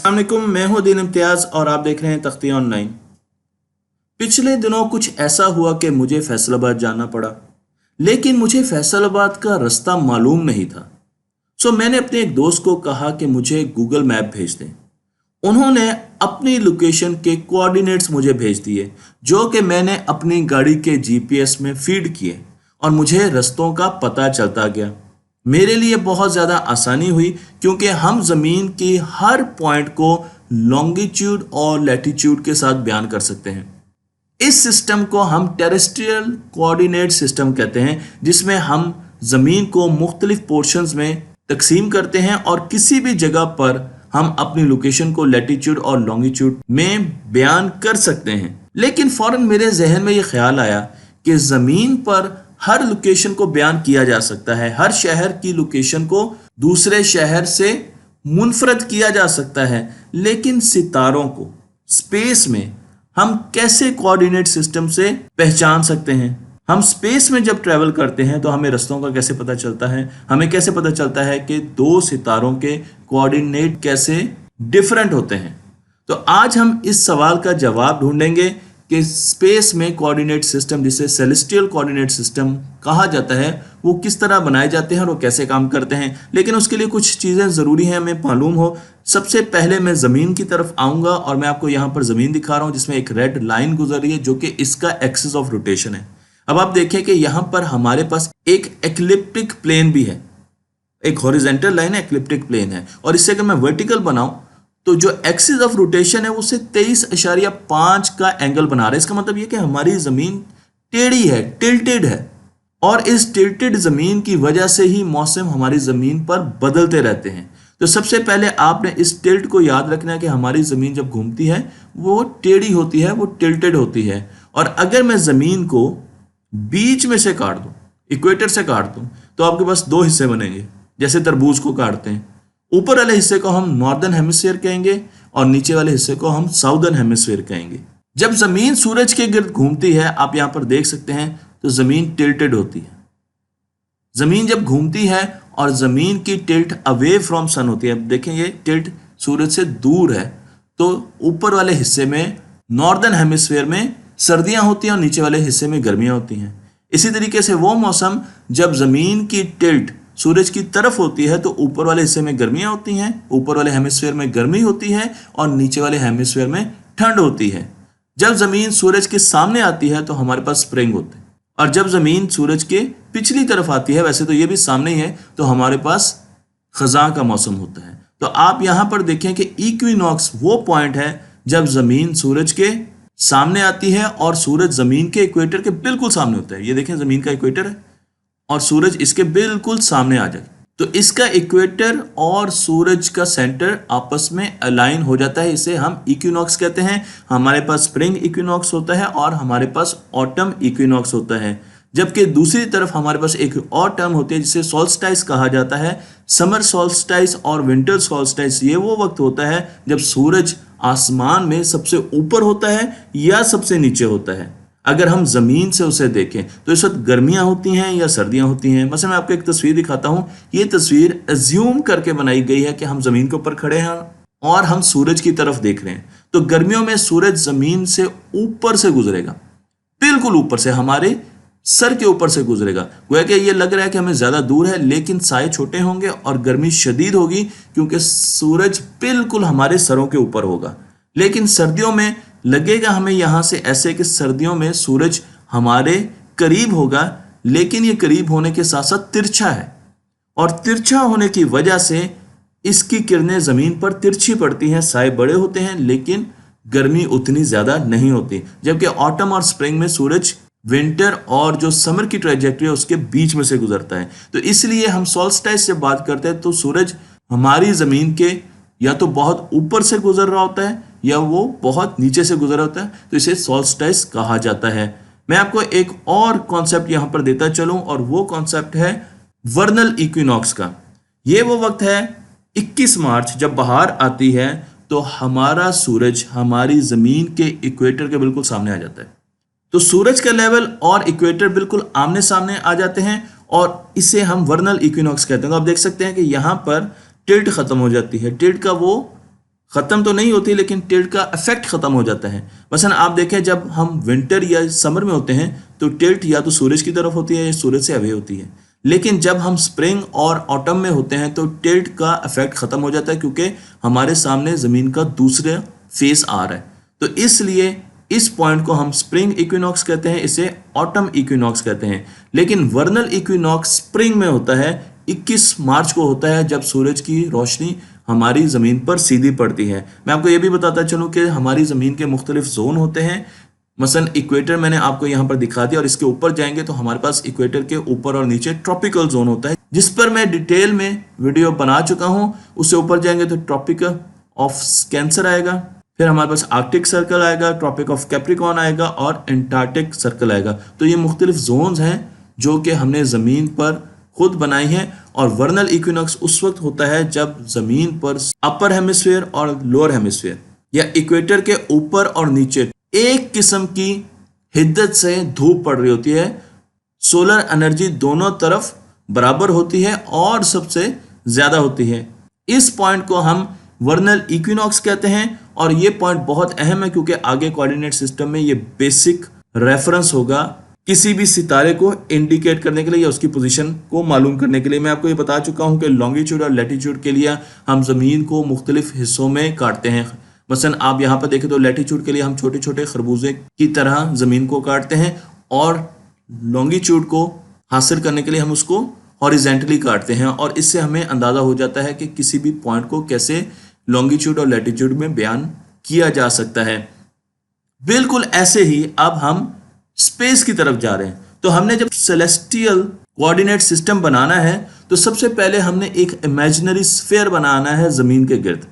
अस्सलाम वालेकुम, मैं हूं दीन इम्तियाज़ और आप देख रहे हैं तख्ती ऑनलाइन। पिछले दिनों कुछ ऐसा हुआ कि मुझे फैसलाबाद जाना पड़ा, लेकिन मुझे फैसलाबाद का रास्ता मालूम नहीं था। मैंने अपने एक दोस्त को कहा कि मुझे गूगल मैप भेज दें। उन्होंने अपनी लोकेशन के कोऑर्डिनेट्स मुझे भेज दिए, जो कि मैंने अपनी गाड़ी के जीपीएस में फीड किए और मुझे रास्तों का पता चलता गया। मेरे लिए बहुत ज़्यादा आसानी हुई क्योंकि हम ज़मीन की हर पॉइंट को लॉन्गिट्यूड और लैटिट्यूड के साथ बयान कर सकते हैं। इस सिस्टम को हम टेरेस्ट्रियल कोऑर्डिनेट सिस्टम कहते हैं, जिसमें हम ज़मीन को मुख्तलिफ पोर्शंस में तकसीम करते हैं और किसी भी जगह पर हम अपनी लोकेशन को लैटिट्यूड और लॉन्गिट्यूड में बयान कर सकते हैं। लेकिन फ़ौरन मेरे जहन में ये ख्याल आया कि ज़मीन पर हर लोकेशन को बयान किया जा सकता है, हर शहर की लोकेशन को दूसरे शहर से मुनफरद किया जा सकता है, लेकिन सितारों को स्पेस में हम कैसे कोऑर्डिनेट सिस्टम से पहचान सकते हैं? हम स्पेस में जब ट्रैवल करते हैं तो हमें रास्तों का कैसे पता चलता है? हमें कैसे पता चलता है कि दो सितारों के कोऑर्डिनेट कैसे डिफरेंट होते हैं? तो आज हम इस सवाल का जवाब ढूंढेंगे कि स्पेस में कोऑर्डिनेट सिस्टम, जिसे सेलेस्टियल कोऑर्डिनेट सिस्टम कहा जाता है, वो किस तरह बनाए जाते हैं और वो कैसे काम करते हैं। लेकिन उसके लिए कुछ चीज़ें ज़रूरी हैं हमें मालूम हो। सबसे पहले मैं ज़मीन की तरफ आऊँगा और मैं आपको यहाँ पर ज़मीन दिखा रहा हूँ जिसमें एक रेड लाइन गुजर रही है, जो कि इसका एक्सिस ऑफ रोटेशन है। अब आप देखें कि यहाँ पर हमारे पास एक एक्लिप्टिक प्लेन भी है, एक हॉरिजेंटल लाइन है, एक्लिप्टिक प्लेन है, और इससे अगर मैं वर्टिकल बनाऊं तो जो एक्सिस ऑफ रोटेशन है उससे 23.5 का एंगल बना रहा है। इसका मतलब ये कि हमारी ज़मीन टेढ़ी है, टिल्टेड है, और इस टिल्टेड ज़मीन की वजह से ही मौसम हमारी ज़मीन पर बदलते रहते हैं। तो सबसे पहले आपने इस टिल्ट को याद रखना है कि हमारी ज़मीन जब घूमती है वो टेढ़ी होती है, वो टिल्टेड होती है। और अगर मैं ज़मीन को बीच में से काट दूँ, इक्वेटर से काट दूँ, तो आपके पास दो हिस्से बनेंगे, जैसे तरबूज को काटते हैं। ऊपर वाले हिस्से को हम नॉर्दर्न हेमिस्फीयर कहेंगे और नीचे वाले हिस्से को हम साउदर्न हेमिस्फीयर कहेंगे। जब ज़मीन सूरज के गिर्द घूमती है, आप यहाँ पर देख सकते हैं, तो ज़मीन टिल्टेड होती है। ज़मीन जब घूमती है और ज़मीन की टिल्ट अवे फ्रॉम सन होती है, अब देखें ये टिल्ट सूरज से दूर है, तो ऊपर वाले हिस्से में नॉर्दर्न हेमिस्फीयर में सर्दियाँ होती हैं और नीचे वाले हिस्से में गर्मियाँ होती हैं। इसी तरीके से वो मौसम जब ज़मीन की टिल्ट सूरज की तरफ होती है तो ऊपर वाले हिस्से में गर्मियाँ होती हैं, ऊपर वाले हेमिस्फीयर में गर्मी होती है और नीचे वाले हेमिस्फीयर में ठंड होती है। जब ज़मीन सूरज के सामने आती है तो हमारे पास स्प्रिंग होते हैं, और जब ज़मीन सूरज के पिछली तरफ आती है, वैसे तो ये भी सामने ही है, तो हमारे पास ख़ज़ां का मौसम होता है। तो आप यहाँ पर देखें कि इक्विनॉक्स वो पॉइंट है जब ज़मीन सूरज के सामने आती है और सूरज ज़मीन के इक्वेटर के बिल्कुल सामने होता है। ये देखें, ज़मीन का इक्वेटर है और सूरज इसके बिल्कुल सामने आ जाए, तो इसका इक्वेटर और सूरज का सेंटर आपस में अलाइन हो जाता है। इसे हम इक्विनॉक्स कहते हैं। हमारे पास स्प्रिंग इक्विनॉक्स होता है और हमारे पास ऑटम इक्विनॉक्स होता है। जबकि दूसरी तरफ हमारे पास एक और टर्म होती है जिसे सोल्स्टाइस कहा जाता है। समर सोल्स्टाइस और विंटर सोल्स्टाइस ये वो वक्त होता है जब सूरज आसमान में सबसे ऊपर होता है या सबसे नीचे होता है। अगर हम ज़मीन से उसे देखें तो इस वक्त गर्मियाँ होती हैं या सर्दियाँ होती हैं। मसलन मैं आपको एक तस्वीर दिखाता हूँ। ये तस्वीर एज्यूम करके बनाई गई है कि हम ज़मीन के ऊपर खड़े हैं और हम सूरज की तरफ देख रहे हैं। तो गर्मियों में सूरज ज़मीन से ऊपर से गुजरेगा, बिल्कुल ऊपर से, हमारे सर के ऊपर से गुजरेगा। गोया कि ये लग रहा है कि हमें ज़्यादा दूर है, लेकिन साए छोटे होंगे और गर्मी शदीद होगी क्योंकि सूरज बिल्कुल हमारे सरों के ऊपर होगा। लेकिन सर्दियों में लगेगा हमें यहाँ से ऐसे कि सर्दियों में सूरज हमारे करीब होगा, लेकिन ये करीब होने के साथ साथ तिरछा है, और तिरछा होने की वजह से इसकी किरणें ज़मीन पर तिरछी पड़ती हैं। साए बड़े होते हैं लेकिन गर्मी उतनी ज़्यादा नहीं होती। जबकि ऑटम और स्प्रिंग में सूरज विंटर और जो समर की ट्रेजेक्टरी है उसके बीच में से गुजरता है। तो इसलिए हम सोल्स्टाइस से बात करते हैं तो सूरज हमारी ज़मीन के या तो बहुत ऊपर से गुजर रहा होता है या वो बहुत नीचे से गुजर होता है, तो इसे सोल्स्टाइस कहा जाता है। मैं आपको एक और कॉन्सेप्ट यहाँ पर देता चलूँ, और वो कॉन्सेप्ट है वर्नल इक्विनॉक्स का। ये वो वक्त है 21 मार्च, जब बहार आती है तो हमारा सूरज हमारी ज़मीन के इक्वेटर के बिल्कुल सामने आ जाता है। तो सूरज का लेवल और इक्वेटर बिल्कुल आमने सामने आ जाते हैं और इसे हम वर्नल इक्विनॉक्स कहते हैं। तो आप देख सकते हैं कि यहाँ पर टिल्ट खत्म हो जाती है। टिल्ट का वो ख़त्म तो नहीं होती, लेकिन टिल्ट का इफेक्ट ख़त्म हो जाता है। मसलन आप देखें, जब हम विंटर या समर में होते हैं तो टिल्ट या तो सूरज की तरफ होती है या सूरज से अवे होती है, लेकिन जब हम स्प्रिंग और ऑटम में होते हैं तो टिल्ट का इफेक्ट ख़त्म हो जाता है, क्योंकि हमारे सामने ज़मीन का दूसरा फेस आ रहा है। तो इसलिए इस पॉइंट को हम स्प्रिंग इक्विनॉक्स कहते हैं, इसे ऑटम इक्विनॉक्स कहते हैं। लेकिन वर्नल इक्विनॉक्स स्प्रिंग में होता है, 21 मार्च को होता है, जब सूरज की रोशनी हमारी ज़मीन पर सीधी पड़ती है। मैं आपको ये भी बताता चलूँ कि हमारी ज़मीन के मुख्तलिफ जोन होते हैं। मसलन इक्वेटर मैंने आपको यहाँ पर दिखा दिया, और इसके ऊपर जाएंगे तो हमारे पास इक्वेटर के ऊपर और नीचे ट्रॉपिकल जोन होता है, जिस पर मैं डिटेल में वीडियो बना चुका हूँ। उससे ऊपर जाएंगे तो ट्रॉपिक ऑफ कैंसर आएगा, फिर हमारे पास आर्कटिक सर्कल आएगा, ट्रॉपिक ऑफ कैप्रिकॉर्न आएगा और एंटार्क्टिक सर्कल आएगा। तो ये मुख्तलिफ जोन्स हैं जो कि हमने ज़मीन पर खुद बनाई हैं। और वर्नल इक्विनॉक्स उस वक्त होता है जब ज़मीन पर अपर हेमिस्फीयर और लोअर हेमिस्फीयर या इक्वेटर के ऊपर और नीचे एक किस्म की हिद्दत से धूप पड़ रही होती है, सोलर एनर्जी दोनों तरफ बराबर होती है और सबसे ज़्यादा होती है। इस पॉइंट को हम वर्नल इक्विनॉक्स कहते हैं। और ये पॉइंट बहुत अहम है, क्योंकि आगे कोऑर्डिनेट सिस्टम में ये बेसिक रेफरेंस होगा किसी भी सितारे को इंडिकेट करने के लिए या उसकी पोजीशन को मालूम करने के लिए। मैं आपको ये बता चुका हूँ कि लॉन्गिट्यूड और लैटिट्यूड के लिए हम ज़मीन को मुख्तलिफ हिस्सों में काटते हैं। मसलन आप यहाँ पर देखें तो लैटिट्यूड के लिए हम छोटे छोटे खरबूजे की तरह ज़मीन को काटते हैं, और लॉन्गिट्यूड को हासिल करने के लिए हम उसको हॉरिजेंटली काटते हैं। और इससे हमें अंदाज़ा हो जाता है कि किसी भी पॉइंट को कैसे लॉन्गिट्यूड और लैटिट्यूड में बयान किया जा सकता है। बिल्कुल ऐसे ही अब हम स्पेस की तरफ जा रहे हैं। तो हमने जब सेलेस्टियल कोऑर्डिनेट सिस्टम बनाना है तो सबसे पहले हमने एक इमेजिनरी स्फीयर बनाना है ज़मीन के गिर्द।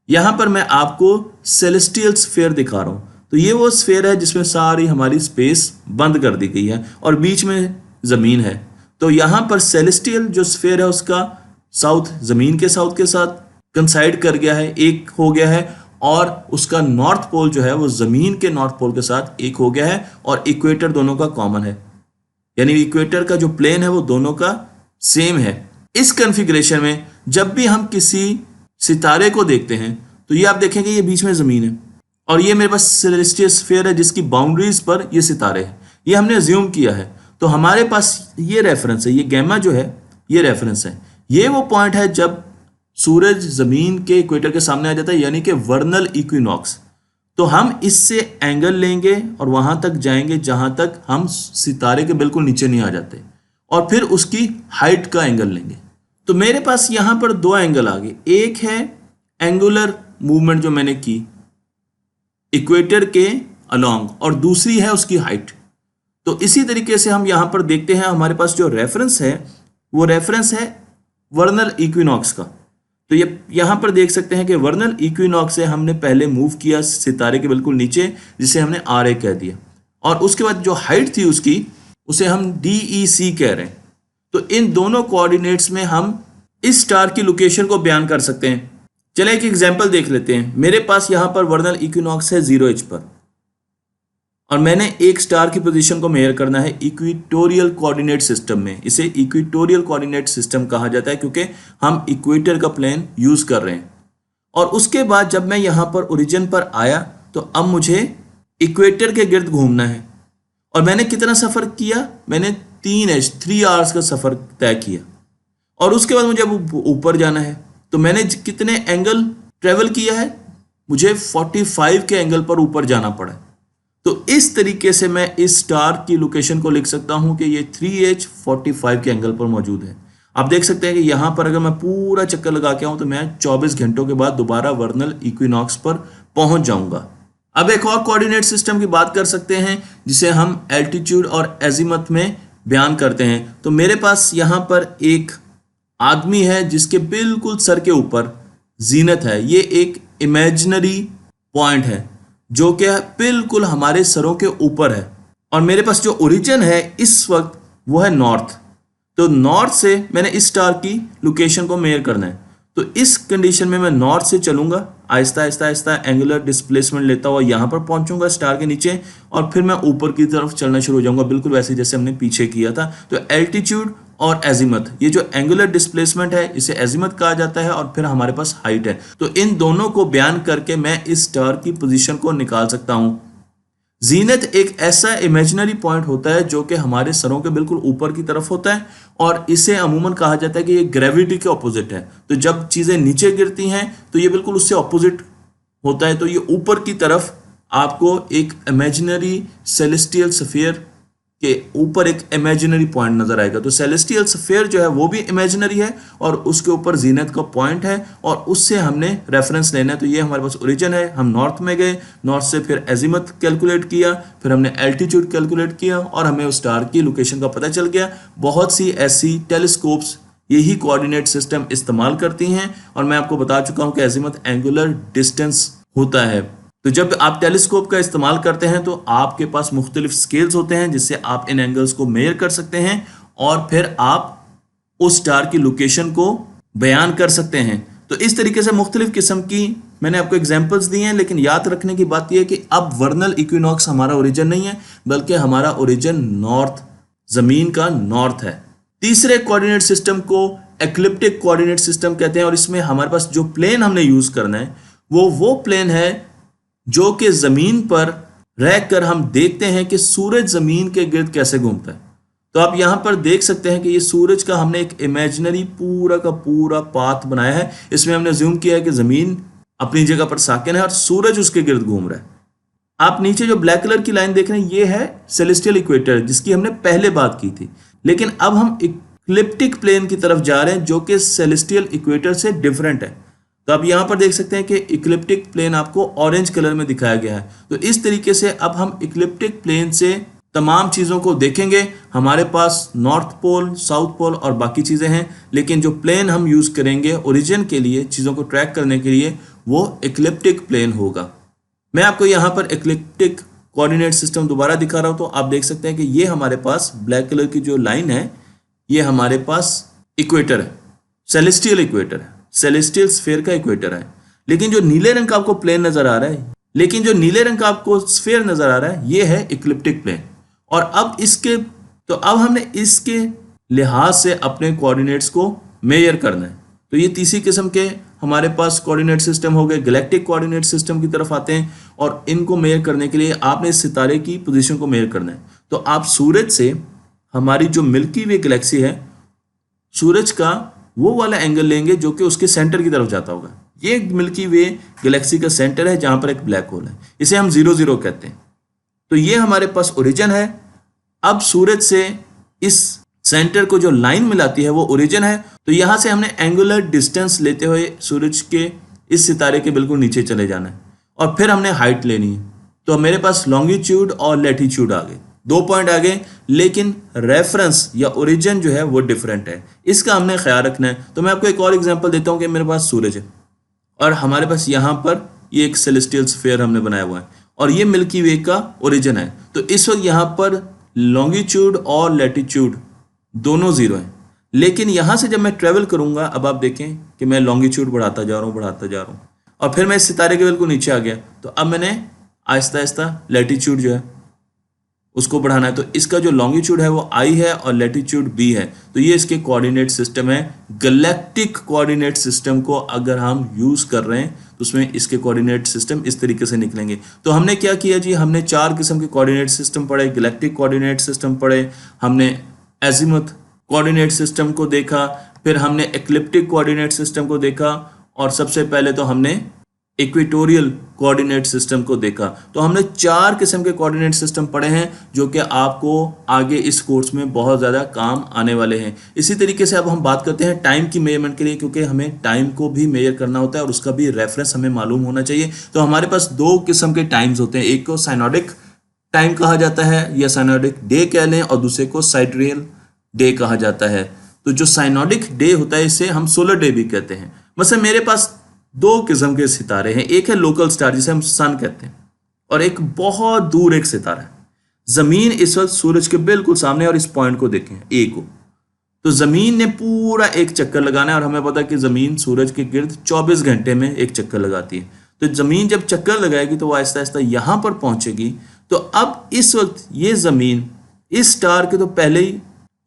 यहाँ पर मैं आपको सेलेस्टियल स्फीयर दिखा रहा हूँ। तो ये वो स्फीयर है जिसमें सारी हमारी स्पेस बंद कर दी गई है और बीच में ज़मीन है। तो यहाँ पर सेलेस्टियल जो स्फीयर है उसका साउथ ज़मीन के साउथ के साथ कंसाइड कर गया है, एक हो गया है, और उसका नॉर्थ पोल जो है वो ज़मीन के नॉर्थ पोल के साथ एक हो गया है, और इक्वेटर दोनों का कॉमन है, यानी इक्वेटर का जो प्लेन है वो दोनों का सेम है। इस कॉन्फ़िगरेशन में जब भी हम किसी सितारे को देखते हैं तो ये आप देखेंगे ये बीच में ज़मीन है, और ये मेरे पास सेलेस्टियल स्फीयर है जिसकी बाउंड्रीज पर ये सितारे हैं। ये हमने अज्यूम किया है, तो हमारे पास ये रेफरेंस है, ये गैमा जो है ये रेफरेंस है। ये वो पॉइंट है जब सूरज ज़मीन के इक्वेटर के सामने आ जाता है, यानी कि वर्नल इक्विनॉक्स। तो हम इससे एंगल लेंगे और वहाँ तक जाएंगे जहाँ तक हम सितारे के बिल्कुल नीचे नहीं आ जाते, और फिर उसकी हाइट का एंगल लेंगे। तो मेरे पास यहाँ पर दो एंगल आ गए, एक है एंगुलर मूवमेंट जो मैंने की इक्वेटर के अलोंग, और दूसरी है उसकी हाइट। तो इसी तरीके से हम यहाँ पर देखते हैं हमारे पास जो रेफरेंस है वो रेफरेंस है वर्नल इक्विनॉक्स का। तो ये यहाँ पर देख सकते हैं कि वर्नल इक्विनॉक्स से हमने पहले मूव किया सितारे के बिल्कुल नीचे, जिसे हमने RA कह दिया, और उसके बाद जो हाइट थी उसकी उसे हम DEC कह रहे हैं। तो इन दोनों कोऑर्डिनेट्स में हम इस स्टार की लोकेशन को बयान कर सकते हैं। चलिए एक एग्जांपल देख लेते हैं। मेरे पास यहाँ पर वर्नल इक्विनॉक्स है 0H पर, और मैंने एक स्टार की पोजीशन को मेजर करना है इक्वेटोरियल कोऑर्डिनेट सिस्टम में। इसे इक्वेटोरियल कोऑर्डिनेट सिस्टम कहा जाता है क्योंकि हम इक्वेटर का प्लेन यूज़ कर रहे हैं। और उसके बाद जब मैं यहाँ पर ओरिजिन पर आया तो अब मुझे इक्वेटर के गिर्द घूमना है, और मैंने कितना सफ़र किया, मैंने 3 आवर्स का सफ़र तय किया। और उसके बाद मुझे ऊपर जाना है, तो मैंने कितने एंगल ट्रेवल किया है, मुझे 45 के एंगल पर ऊपर जाना पड़ा। तो इस तरीके से मैं इस स्टार की लोकेशन को लिख सकता हूं कि ये 3H 45 के एंगल पर मौजूद है। आप देख सकते हैं कि यहाँ पर अगर मैं पूरा चक्कर लगा के आऊँ तो मैं 24 घंटों के बाद दोबारा वर्नल इक्विनॉक्स पर पहुंच जाऊंगा। अब एक और कोऑर्डिनेट सिस्टम की बात कर सकते हैं जिसे हम एल्टीट्यूड और एजीमथ में बयान करते हैं। तो मेरे पास यहाँ पर एक आदमी है जिसके बिल्कुल सर के ऊपर जीनत है। ये एक इमेजिनरी पॉइंट है जो कि बिल्कुल हमारे सरों के ऊपर है, और मेरे पास जो ओरिजिन है इस वक्त वो है नॉर्थ। तो नॉर्थ से मैंने इस स्टार की लोकेशन को मेजर करना है। तो इस कंडीशन में मैं नॉर्थ से चलूंगा, आहिस्ता आहिस्ता आहिस्ता एंगुलर डिस्प्लेसमेंट लेता हुआ यहाँ पर पहुंचूंगा स्टार के नीचे, और फिर मैं ऊपर की तरफ चलना शुरू हो जाऊंगा, बिल्कुल वैसे जैसे हमने पीछे किया था। तो एल्टीट्यूड और एजीमथ। ये जो एंगुलर डिस्प्लेसमेंट है इसे एजीमथ कहा जाता है और फिर हमारे पास हाइट है। तो इन दोनों को बयान करके मैं इस स्टार की पोजीशन को निकाल सकता हूं। जीनत एक ऐसा इमेजिनरी पॉइंट होता है जो कि हमारे सरों के बिल्कुल ऊपर की तरफ होता है और इसे अमूमन कहा जाता है कि ये ग्रेविटी के ऑपोजिट है। तो जब चीजें नीचे गिरती हैं तो ये बिल्कुल उससे ऑपोजिट होता है। तो ये ऊपर की तरफ आपको एक इमेजिनरी सेलेस्टियल स्फीयर के ऊपर एक इमेजिनरी पॉइंट नजर आएगा। तो सेलेस्टियल स्फीयर जो है वो भी इमेजिनरी है और उसके ऊपर जीनत का पॉइंट है और उससे हमने रेफरेंस लेना है। तो ये हमारे पास ओरिजिन है। हम नॉर्थ में गए, नॉर्थ से फिर एजीमथ कैलकुलेट किया, फिर हमने एल्टीट्यूड कैलकुलेट किया और हमें उस स्टार की लोकेशन का पता चल गया। बहुत सी ऐसी टेलीस्कोप्स यही कोऑर्डिनेट सिस्टम इस्तेमाल करती हैं और मैं आपको बता चुका हूं कि एजीमथ एंगुलर डिस्टेंस होता है। तो जब आप टेलीस्कोप का इस्तेमाल करते हैं तो आपके पास मुख्तलिफ स्केल्स होते हैं जिससे आप इन एंगल्स को मेजर कर सकते हैं और फिर आप उस स्टार की लोकेशन को बयान कर सकते हैं। तो इस तरीके से मुख्तलिफ किस्म की मैंने आपको एग्जांपल्स दी हैं, लेकिन याद रखने की बात यह है कि अब वर्नल इक्विनॉक्स हमारा ओरिजिन नहीं है बल्कि हमारा ओरिजिन नॉर्थ, जमीन का नॉर्थ है। तीसरे कोऑर्डिनेट सिस्टम को एक्लिप्टिक कोऑर्डिनेट सिस्टम कहते हैं और इसमें हमारे पास जो प्लेन हमने यूज करना है वो प्लेन है जो कि जमीन पर रहकर हम देखते हैं कि सूरज जमीन के गिर्द कैसे घूमता है। तो आप यहां पर देख सकते हैं कि ये सूरज का हमने एक इमेजिनरी पूरा का पूरा पाथ बनाया है। इसमें हमने ज्यूम किया है कि जमीन अपनी जगह पर साकिन है और सूरज उसके गिर्द घूम रहा है। आप नीचे जो ब्लैक कलर की लाइन देख रहे हैं ये है सेलेस्टियल इक्वेटर जिसकी हमने पहले बात की थी, लेकिन अब हम इक्लिप्टिक प्लेन की तरफ जा रहे हैं जो कि सेलेस्टियल इक्वेटर से डिफरेंट है। तो आप यहां पर देख सकते हैं कि इक्लिप्टिक प्लेन आपको ऑरेंज कलर में दिखाया गया है। तो इस तरीके से अब हम इक्लिप्टिक प्लेन से तमाम चीज़ों को देखेंगे। हमारे पास नॉर्थ पोल, साउथ पोल और बाकी चीज़ें हैं, लेकिन जो प्लेन हम यूज़ करेंगे ओरिजिन के लिए, चीज़ों को ट्रैक करने के लिए, वो इक्लिप्टिक प्लेन होगा। मैं आपको यहाँ पर इक्लिप्टिक कोऑर्डिनेट सिस्टम दोबारा दिखा रहा हूँ। तो आप देख सकते हैं कि ये हमारे पास ब्लैक कलर की जो लाइन है ये हमारे पास इक्वेटर है, सेलेस्टियल इक्वेटर है, सेलेस्टियल स्फीयर का इक्वेटर है। लेकिन जो नीले रंग का आपको प्लेन नजर आ रहा है, लेकिन जो नीले रंग का आपको स्फीयर नजर आ रहा है ये है इक्लिप्टिक प्लेन। और अब हमने इसके लिहाज से अपने कोऑर्डिनेट्स को मेजर करना है। तो ये तीसरी किस्म के हमारे पास कोऑर्डिनेट सिस्टम हो गए। गैलेक्टिक कोऑर्डिनेट सिस्टम की तरफ आते हैं और इनको मेजर करने के लिए आपने इस सितारे की पोजीशन को मेजर करना है। तो आप सूरज से हमारी जो मिल्की वे गैलेक्सी है, सूरज का वो वाला एंगल लेंगे जो कि उसके सेंटर की तरफ जाता होगा। ये मिल्की वे गैलेक्सी का सेंटर है जहां पर एक ब्लैक होल है, इसे हम 0,0 कहते हैं। तो ये हमारे पास ओरिजिन है। अब सूरज से इस सेंटर को जो लाइन मिलाती है वो ओरिजिन है। तो यहां से हमने एंगुलर डिस्टेंस लेते हुए सूरज के इस सितारे के बिल्कुल नीचे चले जाना है और फिर हमने हाइट लेनी है। तो मेरे पास लॉन्गिट्यूड और लैटिट्यूड आ गए, 2 पॉइंट आ गए, लेकिन रेफरेंस या ओरिजिन जो है वो डिफरेंट है। इसका हमने ख्याल रखना है। तो मैं आपको एक और एग्जांपल देता हूं कि मेरे पास सूरज है और हमारे पास यहाँ पर ये एक सेलेस्टियल स्फीयर हमने बनाया हुआ है और ये मिल्की वे का ओरिजिन है। तो इस वक्त यहाँ पर लॉन्गिट्यूड और लैटिट्यूड दोनों 0 हैं, लेकिन यहाँ से जब मैं ट्रेवल करूँगा, अब आप देखें कि मैं लॉन्गिट्यूड बढ़ाता जा रहा हूँ और फिर मैं इस सितारे के बिल्कुल नीचे आ गया। तो अब मैंने आहिस्ता आहिस्ता लैटिट्यूड जो है उसको बढ़ाना है। तो इसका जो लॉन्गिट्यूड है वो I है और लैटिट्यूड B है। तो ये इसके कोऑर्डिनेट सिस्टम है। गैलेक्टिक कोऑर्डिनेट सिस्टम को अगर हम यूज कर रहे हैं तो उसमें इसके कोऑर्डिनेट सिस्टम इस तरीके से निकलेंगे। तो हमने क्या किया जी, हमने 4 किस्म के कोऑर्डिनेट सिस्टम पढ़े। गैलेक्टिक कोऑर्डिनेट सिस्टम पढ़े, हमने एजीमुथ कोऑर्डिनेट सिस्टम को देखा, फिर हमने एक्लिप्टिक कोऑर्डिनेट सिस्टम को देखा और सबसे पहले तो हमने इक्वेटोरियल कोऑर्डिनेट सिस्टम को देखा। तो हमने 4 किस्म के कोऑर्डिनेट सिस्टम पढ़े हैं जो कि आपको आगे इस कोर्स में बहुत ज़्यादा काम आने वाले हैं। इसी तरीके से अब हम बात करते हैं टाइम की मेजरमेंट के लिए, क्योंकि हमें टाइम को भी मेजर करना होता है और उसका भी रेफरेंस हमें मालूम होना चाहिए। तो हमारे पास 2 किस्म के टाइम्स होते हैं, एक को साइनोडिक टाइम कहा जाता है या साइनोडिक डे कह लें और दूसरे को साइड्रियल डे कहा जाता है। तो जो साइनोडिक डे होता है इसे हम सोलर डे भी कहते हैं। मतलब मेरे पास 2 किस्म के सितारे हैं, एक है लोकल स्टार जिसे हम सन कहते हैं और एक बहुत दूर एक सितारा है। जमीन इस वक्त सूरज के बिल्कुल सामने और इस पॉइंट को देखें ए को। तो जमीन ने पूरा एक चक्कर लगाना है और हमें पता है कि जमीन सूरज के गिर्द 24 घंटे में एक चक्कर लगाती है। तो जमीन जब चक्कर लगाएगी तो वो आहिस्ता आहिस्ता यहां पर पहुंचेगी। तो अब इस वक्त ये जमीन इस स्टार के तो पहले ही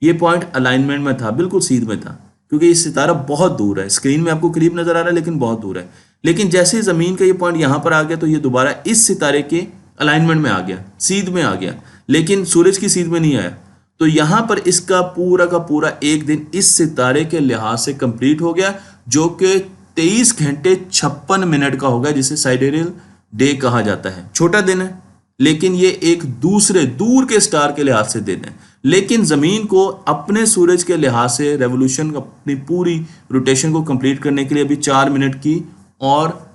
ये पॉइंट अलाइनमेंट में था, बिल्कुल सीध में था, क्योंकि ये सितारा बहुत दूर है। स्क्रीन में आपको करीब नजर आ रहा है लेकिन बहुत दूर है। लेकिन जैसे ही जमीन का ये पॉइंट यहाँ पर आ गया तो ये दोबारा इस सितारे के अलाइनमेंट में आ गया, सीध में आ गया, लेकिन सूरज की सीध में नहीं आया। तो यहाँ पर इसका पूरा का पूरा एक दिन इस सितारे के लिहाज से कंप्लीट हो गया, जो कि 23 घंटे 56 मिनट का हो गया, जिसे साइडेरियल डे कहा जाता है। छोटा दिन है लेकिन ये एक दूसरे दूर के स्टार के लिहाज से दिन है। लेकिन जमीन को अपने सूरज के लिहाज से रेवोल्यूशन, अपनी पूरी रोटेशन को कंप्लीट करने के लिए अभी 4 मिनट की और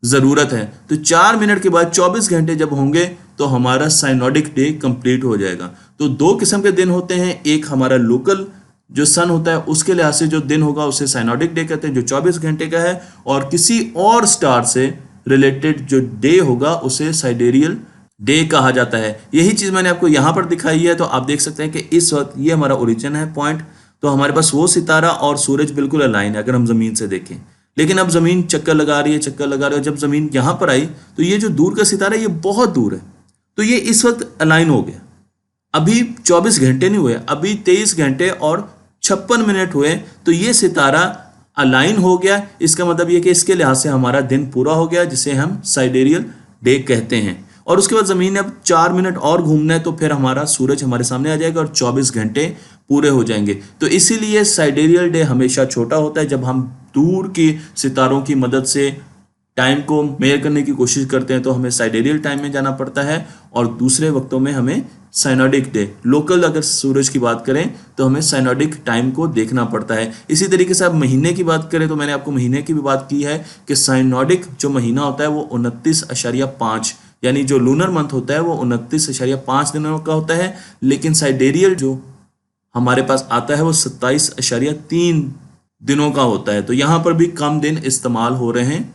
जरूरत है। तो 4 मिनट के बाद 24 घंटे जब होंगे तो हमारा साइनोडिक डे कंप्लीट हो जाएगा। तो दो किस्म के दिन होते हैं, एक हमारा लोकल जो सन होता है उसके लिहाज से जो दिन होगा उसे साइनोडिक डे कहते हैं, जो 24 घंटे का है, और किसी और स्टार से रिलेटेड जो डे होगा उसे साइडेरियल डे कहा जाता है। यही चीज मैंने आपको यहां पर दिखाई है। तो आप देख सकते हैं कि इस वक्त ये हमारा ओरिजिन है पॉइंट, तो हमारे पास वो सितारा और सूरज बिल्कुल अलाइन है अगर हम जमीन से देखें। लेकिन अब जमीन चक्कर लगा रही है, चक्कर लगा रही है। जब जमीन यहां पर आई तो ये जो दूर का सितारा है ये बहुत दूर है, तो ये इस वक्त अलाइन हो गया। अभी 24 घंटे नहीं हुए, अभी 23 घंटे और 56 मिनट हुए, तो ये सितारा अलाइन हो गया। इसका मतलब ये कि इसके लिहाज से हमारा दिन पूरा हो गया, जिसे हम साइडेरियल डे कहते हैं। और उसके बाद जमीन ने अब 4 मिनट और घूमना है, तो फिर हमारा सूरज हमारे सामने आ जाएगा और 24 घंटे पूरे हो जाएंगे। तो इसीलिए साइडेरियल डे हमेशा छोटा होता है। जब हम दूर के सितारों की मदद से टाइम को मेजर करने की कोशिश करते हैं तो हमें साइडेरियल टाइम में जाना पड़ता है, और दूसरे वक्तों में हमें साइनोडिक डे, लोकल अगर सूरज की बात करें तो हमें साइनोडिक टाइम को देखना पड़ता है। इसी तरीके से आप महीने की बात करें तो मैंने आपको महीने की भी बात की है कि साइनोडिक जो महीना होता है वो 29.5, यानी जो लूनर मंथ होता है वो 29.5 दिनों का होता है। लेकिन साइडेरियल जो हमारे पास आता है वो 27.3 दिनों का होता है। तो यहां पर भी कम दिन इस्तेमाल हो रहे हैं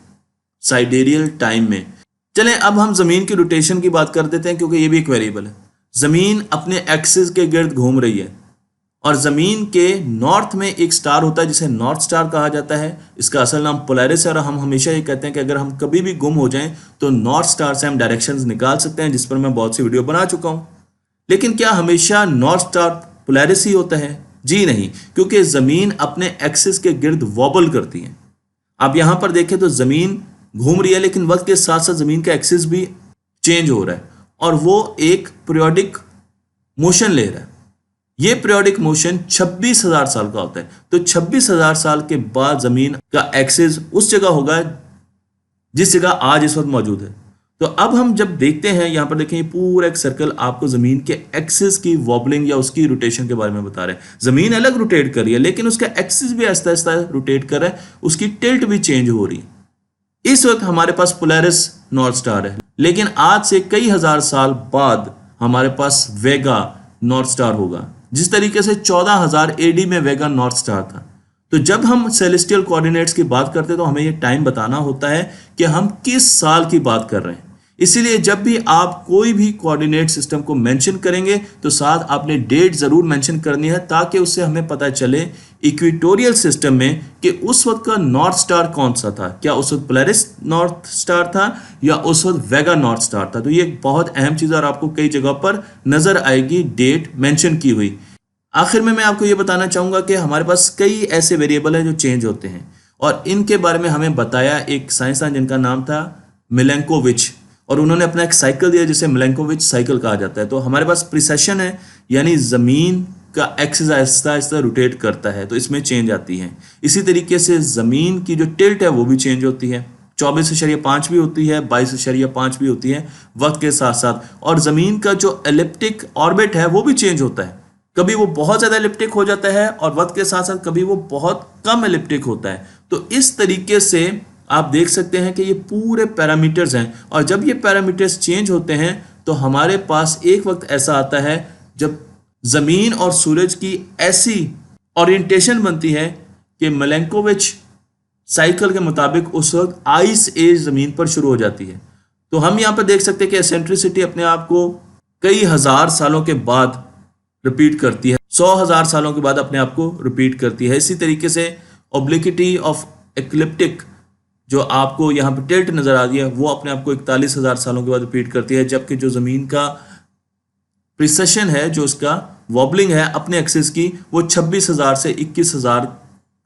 साइडेरियल टाइम में। चलें अब हम जमीन की रोटेशन की बात कर देते हैं, क्योंकि ये भी एक वेरिएबल है। जमीन अपने एक्सिस के गिर्द घूम रही है, और जमीन के नॉर्थ में एक स्टार होता है जिसे नॉर्थ स्टार कहा जाता है। इसका असल नाम पोलैरिस है, और हम हमेशा ये कहते हैं कि अगर हम कभी भी गुम हो जाएं तो नॉर्थ स्टार से हम डायरेक्शंस निकाल सकते हैं, जिस पर मैं बहुत सी वीडियो बना चुका हूं। लेकिन क्या हमेशा नॉर्थ स्टार पोलैरिस ही होता है? जी नहीं, क्योंकि जमीन अपने एक्सिस के गिर्द वॉबल करती है। आप यहां पर देखें तो जमीन घूम रही है, लेकिन वक्त के साथ साथ जमीन का एक्सिस भी चेंज हो रहा है, और वो एक पीरियोडिक मोशन ले रहा है। ये पीरियोडिक मोशन 26,000 साल का होता है। तो 26,000 साल के बाद जमीन का एक्सिस उस जगह होगा जिस जगह आज इस वक्त मौजूद है। तो अब हम जब देखते हैं यहां पर देखें, ये पूरा एक सर्कल आपको जमीन के एक्सिस की वॉबलिंग या उसकी रोटेशन के बारे में बता रहे हैं। जमीन अलग रोटेट कर रही है, लेकिन उसका एक्सिस भी आहिस्ता आहिस्ता रोटेट कर रहा है, उसकी टिल्ट भी चेंज हो रही है। इस वक्त हमारे पास पोलैरिस नॉर्थ स्टार है, लेकिन आज से कई हजार साल बाद हमारे पास वेगा नॉर्थ स्टार होगा, जिस तरीके से 14,000 एडी में वेगा नॉर्थ स्टार था। तो जब हम सेलेस्टियल कोऑर्डिनेट्स की बात करते हैं तो हमें यह टाइम बताना होता है कि हम किस साल की बात कर रहे हैं। इसीलिए जब भी आप कोई भी कोऑर्डिनेट सिस्टम को मेंशन करेंगे तो साथ आपने डेट जरूर मेंशन करनी है, ताकि उससे हमें पता चले इक्वेटोरियल सिस्टम में कि उस वक्त का नॉर्थ स्टार कौन सा था। क्या उस वक्त पोलैरिस नॉर्थ स्टार था या उस वक्त वेगा नॉर्थ स्टार था। तो ये एक बहुत अहम चीज़ है और आपको कई जगह पर नजर आएगी डेट मेंशन की हुई। आखिर में मैं आपको ये बताना चाहूँगा कि हमारे पास कई ऐसे वेरिएबल हैं जो चेंज होते हैं, और इनके बारे में हमें बताया एक साइंसदान जिनका नाम था मिलेंकोविच, और उन्होंने अपना एक साइकिल दिया जिसे मिलेंकोविच साइकिल कहा जाता है। तो हमारे पास प्रिसेशन है, यानी ज़मीन का एक्सिस आहिस्ता आहिस्ता रोटेट करता है, तो इसमें चेंज आती है। इसी तरीके से ज़मीन की जो टिल्ट है वो भी चेंज होती है, 24.5 भी होती है, 22.5 भी होती है वक्त के साथ साथ। और ज़मीन का जो एलिप्टिक ऑर्बिट है वो भी चेंज होता है, कभी वो बहुत ज़्यादा एलिप्टिक हो जाता है और वक्त के साथ साथ कभी वो बहुत कम एलिप्टिक होता है। तो इस तरीके से आप देख सकते हैं कि ये पूरे पैरामीटर्स हैं, और जब ये पैरामीटर्स चेंज होते हैं तो हमारे पास एक वक्त ऐसा आता है जब ज़मीन और सूरज की ऐसी ओरिएंटेशन बनती है कि मिलेंकोविच साइकिल के मुताबिक उस वक्त आइस एज ज़मीन पर शुरू हो जाती है। तो हम यहाँ पर देख सकते हैं कि एसेंट्रिसिटी अपने आप को कई हजार सालों के बाद रिपीट करती है, 100,000 सालों के बाद अपने आप को रिपीट करती है। इसी तरीके से ओब्लिक्विटी ऑफ एक्लिप्टिक जो आपको यहाँ पे टिल्ट नजर आ रही है वो अपने आप को 41,000 सालों के बाद रिपीट करती है, जबकि जो ज़मीन का प्रिसेशन है, जो उसका वॉबलिंग है अपने एक्सिस की, वो 26,000 से 21,000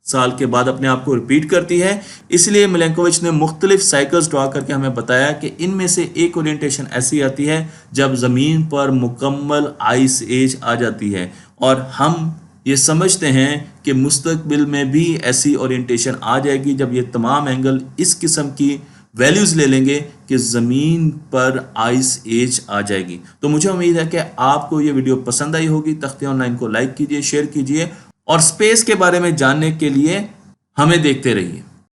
साल के बाद अपने आप को रिपीट करती है। इसलिए मिलेंकोविच ने मुख्तलिफ साइकिल्स ड्रॉ करके हमें बताया कि इनमें से एक ओरिएंटेशन ऐसी आती है जब ज़मीन पर मुकम्मल आइस एज आ जाती है, और हम ये समझते हैं कि मुस्तकबिल में भी ऐसी ओरिएंटेशन आ जाएगी जब ये तमाम एंगल इस किस्म की वैल्यूज़ ले लेंगे कि ज़मीन पर आइस एज आ जाएगी। तो मुझे उम्मीद है कि आपको ये वीडियो पसंद आई होगी। तख्ती ऑनलाइन को लाइक कीजिए, शेयर कीजिए, और स्पेस के बारे में जानने के लिए हमें देखते रहिए।